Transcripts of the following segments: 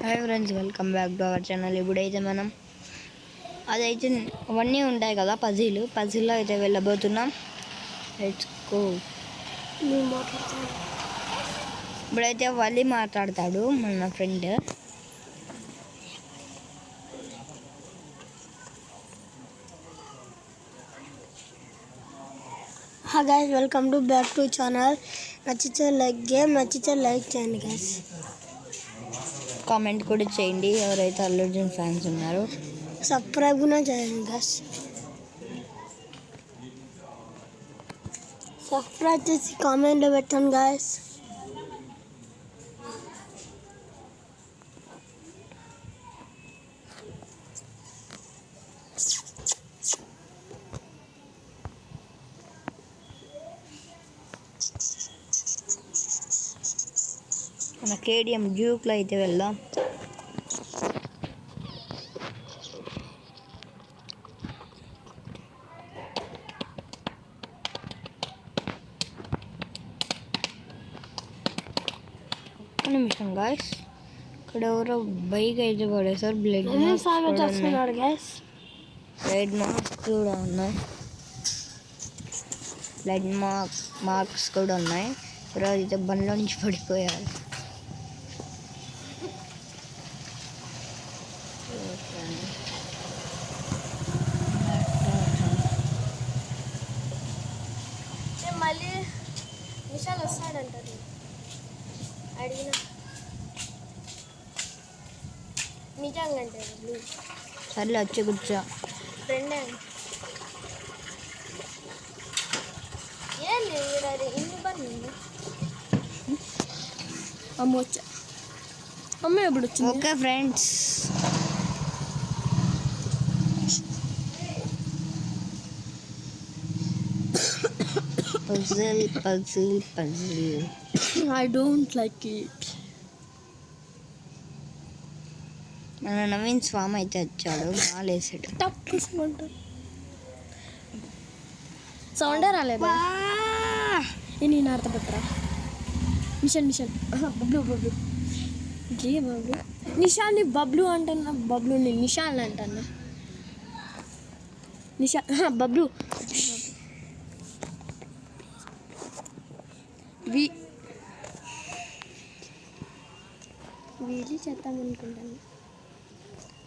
Hi friends, welcome back to our channel. ఇప్పుడైతే మనం అదైతే అవన్నీ ఉంటాయి కదా పజిల్లో అయితే వెళ్ళబోతున్నాం. Let's go. ఇప్పుడైతే వల్లి మాట్లాడతాడు మన friend. Hi guys, welcome to back to channel. నచ్చితే లైక్ చేయండి గైస్. కామెంట్ కూడా చేయండి ఎవరైతే అల్లు అర్జున్ ఫ్యాన్స్ ఉన్నారో. సబ్స్క్రైబ్ కూడా చేయండి గైస్. సబ్స్క్రైబ్ చేసి కామెంట్లో పెట్టండి గైస్. మన కేడిఎం డ్యూక్లో అయితే వెళ్దాం. ఒక్క నిమిషం గాయస్, ఇక్కడ ఎవరో బైక్ అయితే పడేసారు. బ్లడ్ మార్క్స్ కూడా ఉన్నాయి. బ్లడ్ మార్క్స్ కూడా ఉన్నాయి. ఈరోజు అయితే బండ్లో నుంచి పడిపోయారు. మళ్ళీ విశాల్ వస్తాడంటారు అడిగిన నిజంగా అంటే సర్లే వచ్చి కూర్చో. ఫ్రెండే ఏంది ఇన్ని పని అమ్మ వచ్చా. అమ్మ ఎప్పుడు వచ్చింది? Okay friends, puzzle. I don't like it. మన నవీన్ స్వామి అయితే వచ్చాడు, మాలేసాడు. సౌండే రాలేదా? నేను అర్థపడరా. మిషన్ బబ్లు జీ బబ్లు నిషాన్ని బబ్లు అంటున్నా. బబ్లుని నిషాన్ అంటున్నా. బబ్లు వీళ్ళు చేద్దామనుకుంటాను.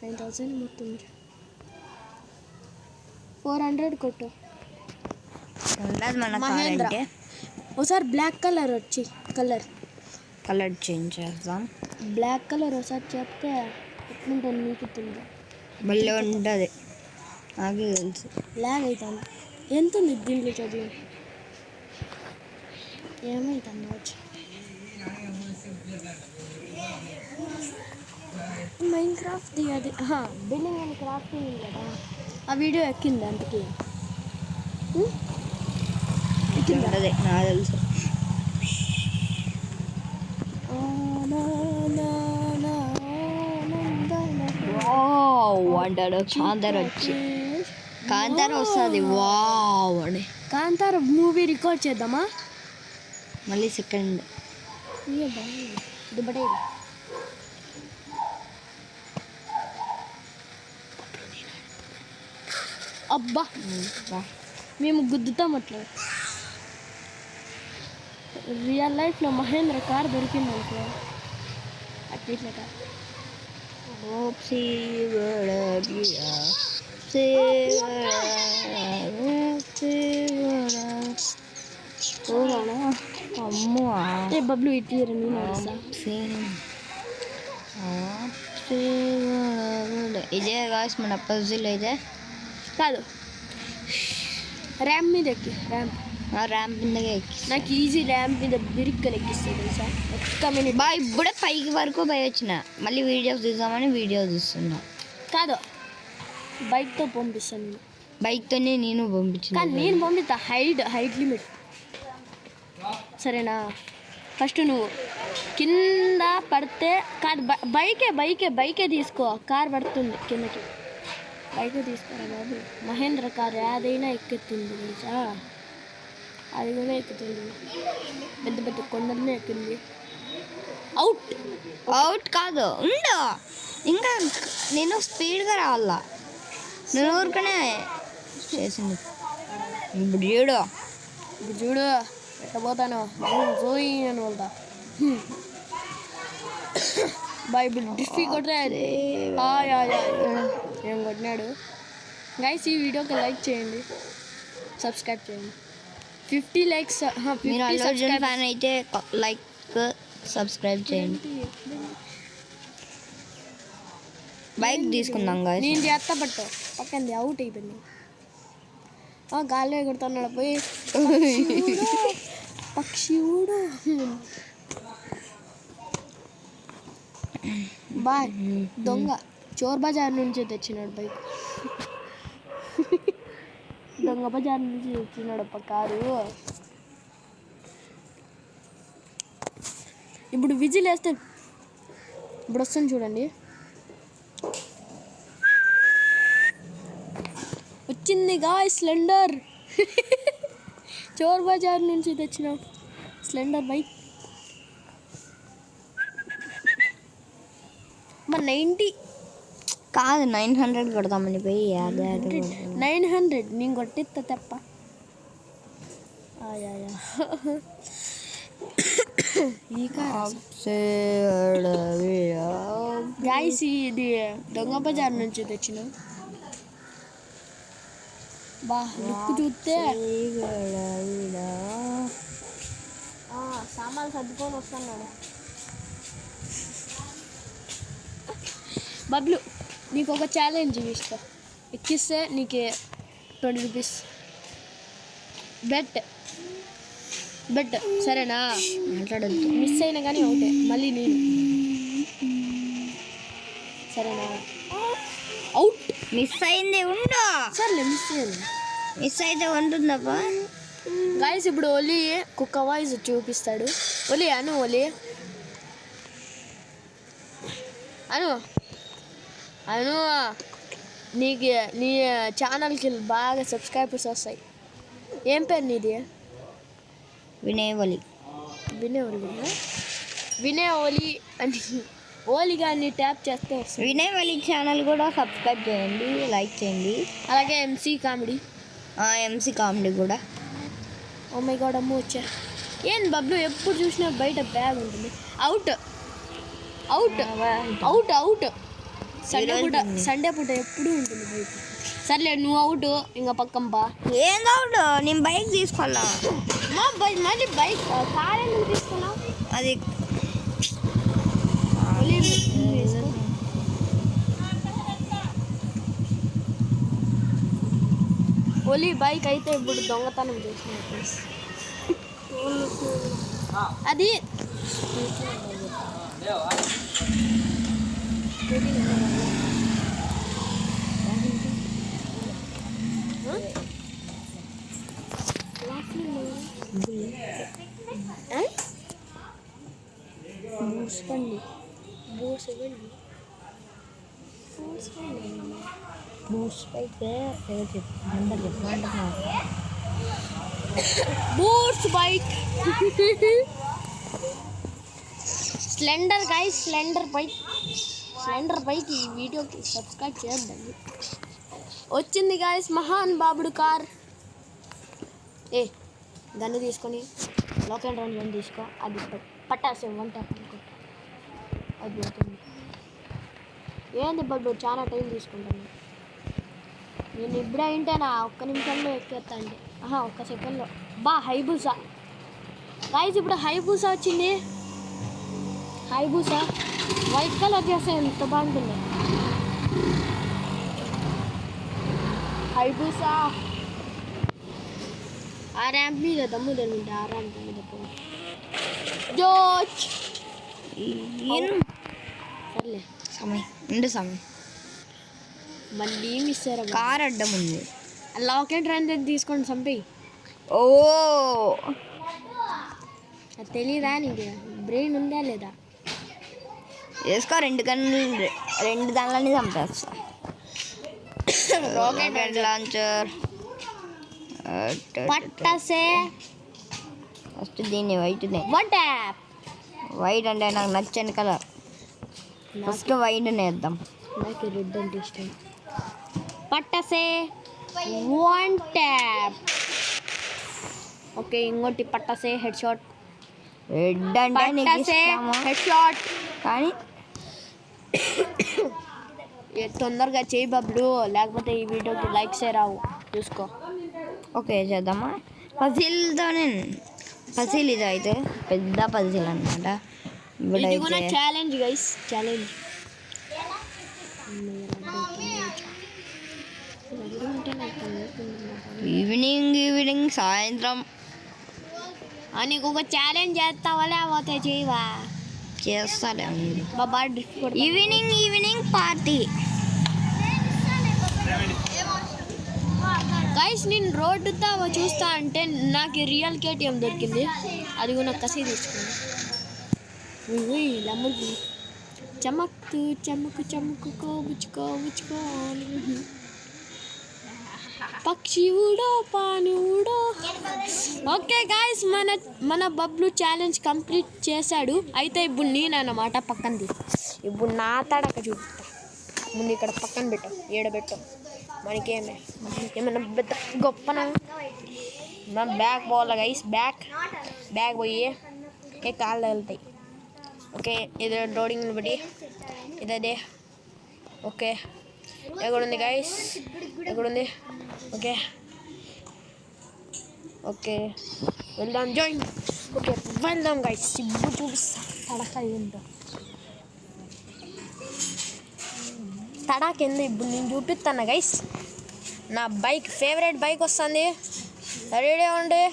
9,000 మొత్తం 400 కొట్టు. మన మహేంద్ర ఒకసారి బ్లాక్ కలర్ వచ్చి కలర్ చేంజ్ చేద్దాం. బ్లాక్ కలర్ ఒకసారి చెప్తే ఎట్లుంటుంది నీకు తిందా? భలే ఉంటుంది, నాకే తెలుసు. బ్లాక్ అవుతాను. ఎంత ఉంది దీంట్లో చదువు? ఏమవుతుంది వచ్చి మైన్ క్రాఫ్ట్ అది బిల్డింగ్ అని క్రాఫ్టింగ్ కదా, ఆ వీడియో ఎక్కింది. అందుకే ఎక్కింది నాకు తెలుసు. అంటాడు కాంతార వస్తుంది. వావ్ అని కాంతార మూవీ రికార్డ్ చేద్దామా? మళ్ళీ సెకండ్ దుబ్బటే అబ్బా మేము గుద్దుతాం అట్లా. రియల్ లైఫ్లో మహేంద్ర కార్ దొరికింది అనుకో అట్లా కార్. అమ్మో బబ్లు ఇటు ఇదే కాదు మన పజిల్ అయితే కాదు. ర్యాంప్ మీద ఎక్కి ర్యాంప్ మీద ఎక్కి నాకు ఈజీ ర్యాంప్ మీద బిరిక్కలు ఎక్కిస్తుంది తెలుసా. ఇప్పుడే పైకి వరకు పోయి వచ్చిన. మళ్ళీ వీడియోస్ తీద్దామని వీడియో తీస్తున్నా. కాదు, బైక్తో పంపిస్తాను నేను. బైక్తోనే నేను పంపించాను. కానీ నేను పంపిస్తా హైట్ లిమిట్. సరేనా? ఫస్ట్ నువ్వు కింద పడితే కాదు, బైకే తీసుకో. కార్ పడుతుంది కిందకి. బైకే తీసుకోరా బాబు. మహేంద్ర కార్ ఏదైనా ఎక్కుతుంది తెలుసా. అది కూడా ఎక్కుతుంది. పెద్ద కొండలనే ఎక్కింది. అవుట్. అవుట్ కాదు ఉండు, ఇంకా నేను స్పీడ్గా రావాలా, నేను ఊరికనే చేసింది. ఇప్పుడు చూడు ఇప్పుడు చూడు ఎట్ట పోతాను జోయి అని వెళ్తా. బాయ్ ఇప్పుడు డిఫీ కొట్టాడు. ఏం కొట్టినాడు గైస్. ఈ వీడియోకి లైక్ చేయండి, సబ్స్క్రైబ్ చేయండి. 50 likes. మీరు అల్లు అర్జున్ ఫ్యాన్ అయితే లైక్ సబ్స్క్రైబ్ చేయండి. బైక్ తీసుకుందాం guys. నేను చేస్తా పట్టు పక్కంది అవుట్ అయిపోయింది. గాల్లో ఎగురుతున్నాడు పోయి పక్షి ఊడు. బాయ్ దొంగ చోర్ బజార్ నుంచి తెచ్చినాడు బైక్. దొంగ బజార్ నుంచి తెచ్చినాడు కారు. ఇప్పుడు విజిల్ వేస్తే ఇప్పుడు వస్తుంది చూడండి. వచ్చింది గాయ్స్ స్లెండర్. చోర్ బజార్ నుంచి తెచ్చిన స్లెండర్ బైక్. మరి 90 కాదు 900 కొడదామని పోయి 900 నేను కొట్టిస్తా తప్ప. ఈ గాయస్ ఇది దొంగ బజార్ నుంచి తెచ్చిన. బా లుక్ చూస్తే సామాన్లు సర్దుకొని వస్తున్నాడు. బబ్లు నీకు ఒక ఛాలెంజ్ ఇస్తా, ఎక్కిస్తే నీకు 20 రూపీస్ బెట్. సరేనా? మాట్లాడద్దు. మిస్ అయినా కానీ ఒకటే మళ్ళీ నేను. సరేనా? అవుట్. మిస్ అయింది ఉండు. సర్లే మిస్ అయితే ఉంటుందప్పా. గాయస్ ఇప్పుడు ఓలీ కుక్క వాయిస్ చూపిస్తాడు. ఓలీ అను నీకు నీ ఛానల్కి బాగా సబ్స్క్రైబర్స్ వస్తాయి. ఏం పేరు నీది? వినయ్ ఓలీ అని ఓలీ గారిని ట్యాప్ చేస్తే వస్తుంది. వినయ్ ఓలీ ఛానల్ కూడా సబ్స్క్రైబ్ చేయండి, లైక్ చేయండి. అలాగే MC కామెడీ కూడా. ఓ మై గాడ్ అమ్మ వచ్చా. ఏం బబ్లు ఎప్పుడు చూసినా బయట బ్యాగ్ ఉంటుంది. అవుట్. సండే పూట ఎప్పుడు ఉంటుంది బయట. సర్లే నువ్వు అవుట్. ఇంకా పక్కం బా. ఏం అవుట్? నేను బైక్ తీసుకోవాలా? మళ్ళీ బైక్ కార్ ఎందుకు తీసుకున్నావు? అది ఓలీ బైక్ అయితే ఇప్పుడు దొంగతనం చేసినట్టు. అది boots bike. Splendor guys, splendor bike ఈ వీడియోకి సబ్స్క్రైబ్ చేయొద్దండి. వచ్చింది గాయస్ మహాన్ బాబుడు కార్. గన్ను తీసుకొని లోకల్ రౌండ్ గన్ తీసుకో. అది పట్టాసే వంట అది పోతుంది. ఏంది బాబు చాలా టైం తీసుకుంటాను. నేను ఇప్పుడే వింటానా ఒక్క నిమిషంలో ఎక్కేస్తా అండి. ఒక్క సెకండ్లో. హైబూసా గాయస్, ఇప్పుడు హైబూసా వచ్చింది. హైబూసా వైట్ కలర్ చేస్తే ఎంత బాగుంటుంది. హైబూసా ఆ ర్యాంప్ మీద దమ్ము తెలుంటే ఆ ర్యాంప్ మీద జోచ్. సర్లే సమయం మళ్ళీ మిస్ అయ్యారు. కార్ అడ్డం ఉంది. లాకెట్ రన్ తీసుకొని చంపి. ఓ అది తెలీదా నీకు? బ్రెయిన్ ఉందా లేదా? వేసుకో. 2 దానిలోనే చంపేస్తా. Rocket launcher పట్టసే. ఫస్ట్ దీన్ని వైట్నే వన్ ట్యాప్ వైట్ అంటే నాకు నచ్చని కలర్. ఫస్ట్ వైట్ వేద్దాం. నాకు రెడ్ అంటే ఇష్టం. పట్టసే 1 ట్యాప్. ఓకే, ఇంకోటి పట్టసే హెడ్ షాట్. రెడ్ అంటే నీకు పట్టసే ఇష్టమా? Head shot. కానీ తొందరగా చేయి బబ్లు, లేకపోతే ఈ వీడియోకి లైక్సే రావు. చూసుకో. ఓకే చేద్దామా? పజిల్తోనే పజిల్ ఇది అయితే పెద్ద పజిల్ అనమాట. ఇది కూడా ఇప్పుడైతే ఛాలెంజ్ గైస్, ఛాలెంజ్. ఈవినింగ్ సాయంత్రం నీకు ఒక ఛాలెంజ్ చేస్తావా లేకపోతే చేయవా? చేస్తాలే. బాబా డ్రిఫ్ట్. Evening party. గైస్ నేను రోడ్డుతో చూస్తా అంటే నాకు రియల్ కేటీఎం దొరికింది. అది కూడా కసి తీసుకుని లమ్ముకి చమక్కు చమకు చమకు కోబుచ్చుకో బుచ్చుకో. పక్షి ఊడో పాను ఊడో. ఓకే గాయస్, మన బబ్లు ఛాలెంజ్ కంప్లీట్ చేశాడు. అయితే ఇప్పుడు నేనన్నమాట పక్కనది. ఇప్పుడు నా తడక చూపిస్తా. ముందు ఇక్కడ పక్కన పెట్టు, ఏడబెట్టు. ఏమన్నా పెద్ద గొప్పనా? మన బ్యాగ్ పోవాలి గైస్. బ్యాగ్ పోయి కాళ్ళు తగులుతాయి. ఓకే, ఇది రోడింగ్ బట్టి ఇదే. ఓకే, ఎక్కడుంది గైస్? ఎక్కడుంది? ఓకే వెళ్దాం, జాయిన్. ఓకే వెళ్దాం గైస్. ఇప్పుడు చూపిస్తా తడక ఏంటో. తడాక ఏందో ఇప్పుడు నేను చూపిస్తాను గైస్. నా బైక్, ఫేవరెట్ బైక్ వస్తుంది. రెడీ ఉండి.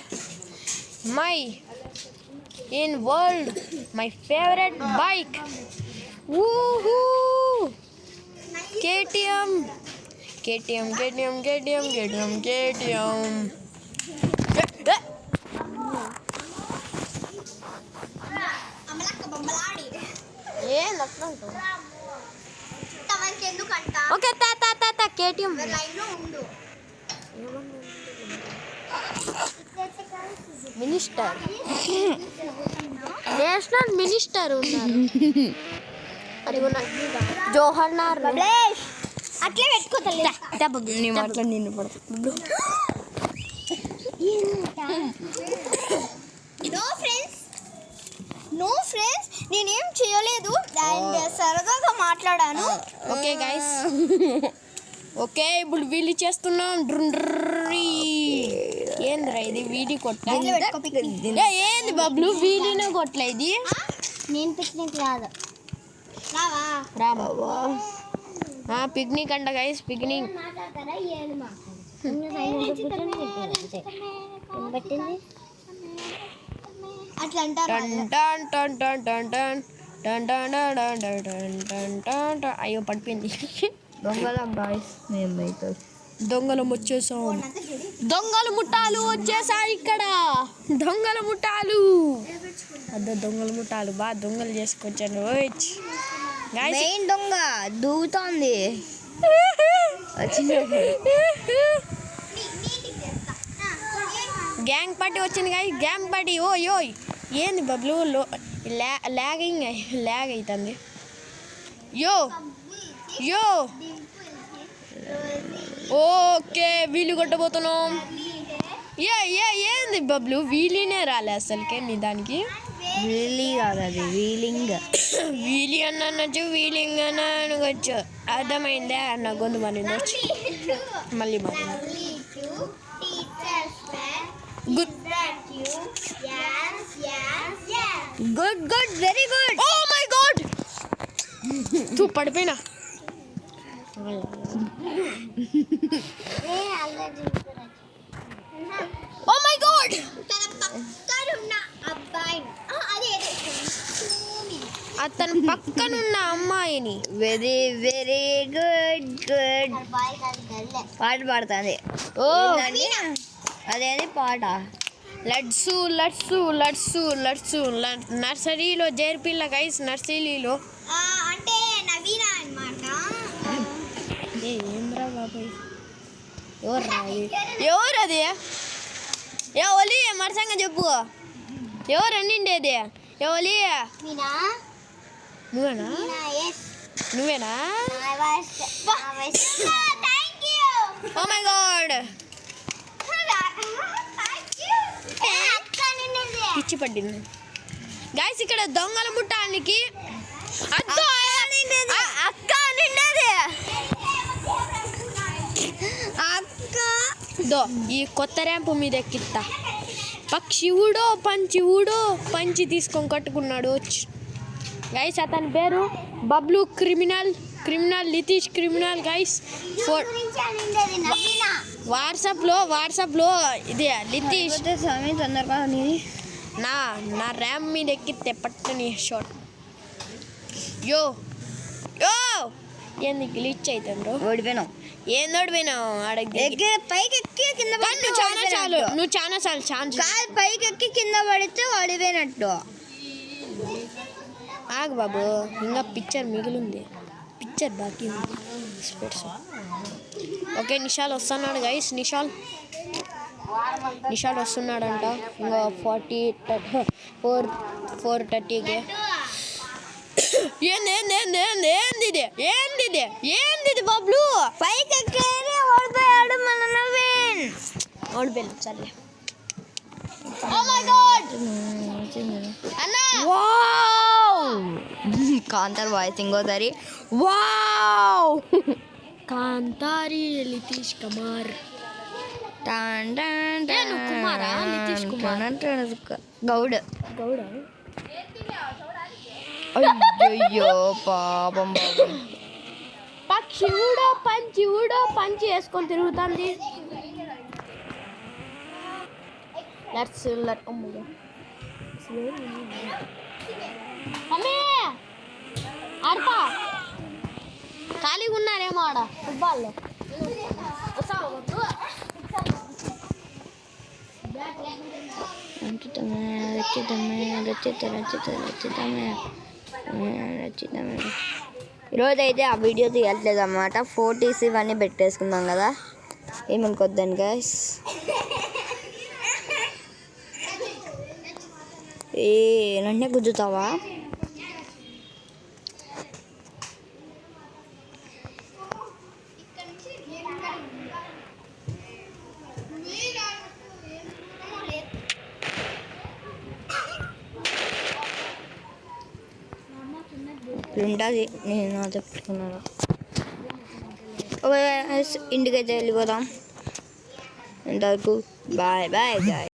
In world my favourite bike KTM. Okay KTM minister, national minister ఉన్నారు. అది కూడా జోహర్ లాల్ అట్లే పెట్టుకోవాలి. నీ మాటలో నిన్ను పడుతుంది. నో ఫ్రెండ్స్ నేనేం చేయలేదు, సరదాగా మాట్లాడాను. Okay guys. ఓకే ఇప్పుడు వీలు చేస్తున్నాం. ఏందిరా ఇది? వీడి కొట్ట ఏంది బబ్లు? వీడినే కొట్ల ఇది. నేను పిక్నిక్ రాదు. పిక్నిక్ అంట గైస్, పిక్నిక్. అట్లా అంటారు. అయ్యో పడిపోయింది. దొంగలం గాయస్ మేమైతే. దొంగలు వచ్చేసాం. దొంగలు ముఠాలు వచ్చేసాయి ఇక్కడ. దొంగల ముఠాలు బాగా దొంగలు చేసుకొచ్చాను. మెయిన్ దొంగ దూకుతోంది. గ్యాంగ్ పార్టీ వచ్చింది గాయస్, గ్యాంగ్ పార్టీ. ఓయ్ ఏంది బబ్లు ల్యాగ్ అవుతుంది. యో ఓకే వీలు కొట్టబోతున్నాం. ఏంది బబ్లు? వీలీనే రాలే అసలుకే నీ దానికి. వీలీ కాదు, అది వీలింగ్. వీలీ అన్నచ్చు, వీలింగ్ అన్న అనవచ్చు. అర్థమైందే అన్న గొంతు మారింది. మళ్ళీ మారింది. Good very good. Oh my god, తూ పడిపోయినా. ఓ మై గాడ్, అతను పక్కనున్న అమ్మాయిని. Very very good. పాట పాడుతుంది. ఓ అదేది పాట? లడ్సు నర్సరీలో చేర్పిల్ల గైస్. నర్సరీలో అంటే నవీన అన్నమాట. ఏంద్రా బాబాయ్, ఎవరు అది? ఒలి మరసంగా చెప్పు. ఎవరు అన్నిండేది? ఎవలి మీనా నువ్వేనా ఎస్ నువ్వేనా thank you oh my god పిచ్చి పట్టింది గైస్ ఇక్కడ దొంగల ముట్టానికి అక్క నిన్నది అక్క దో ఈ కొత్త ర్యాంపు మీద ఎక్కిస్తా పక్షి ఊడో పంచి తీసుకొని కట్టుకున్నాడు గైస్ అతని పేరు బబ్లు క్రిమినల్ లితీష్ క్రిమినల్ గైస్ వాట్సాప్లో ఇదే లితీష్ స్వామి తొందరగా నా ర్యామ్ మీద ఎక్కితే పట్టని షాట్ యో యో ఏంది గ్లిచ్ అవుతుండ్రు ఓడిపోయినావు ఏం ఓడిపోయినావు పైకి ఎక్కి కింద నువ్వు చాలా సార్లు ఛాన్స్ పైకి ఎక్కి కింద పడితే ఓడిపోయినట్టు ఆగు బాబు ఇంకా పిక్చర్ మిగిలింది పిక్చర్ బాకీ ఉంది స్పెట్స్ ఓకే నిషాల్ వస్తున్నాడు గైస్ నిషాల్ వస్తున్నాడంట ఇంకా 4:30కి ఏంది బాబ్లు పైకి ఎక్కి ఓడిపోయాడు మన నవీన్ ఓడిపోయాడు సర్లే కాంతార్ వాయిస్ ఇంకోసారి వావ్ కాంతారి లితీష్ కుమార్ కుమారా లితీష్ కుమార్ గౌడ్ గౌడ అయ్యో పాపం బాబు పక్షి పంచి వేసుకొని తిరుగుతుంది ఆడతా ఖాళీగా ఉన్నారేమో ఆడ ఫుట్బాల్లో ఈరోజు అయితే ఆ వీడియో తీయట్లేదు అన్నమాట ఫోటోస్ ఇవన్నీ పెట్టేసుకుందాం కదా ఏమనుకోద్దాను గైస్ నన్నే గుద్దుతావా ఉంటుంది నేను అదే పెట్టుకున్నాను ఇంటికైతే వెళ్ళిపోదాం ఇంతవరకు బాయ్ బాయ్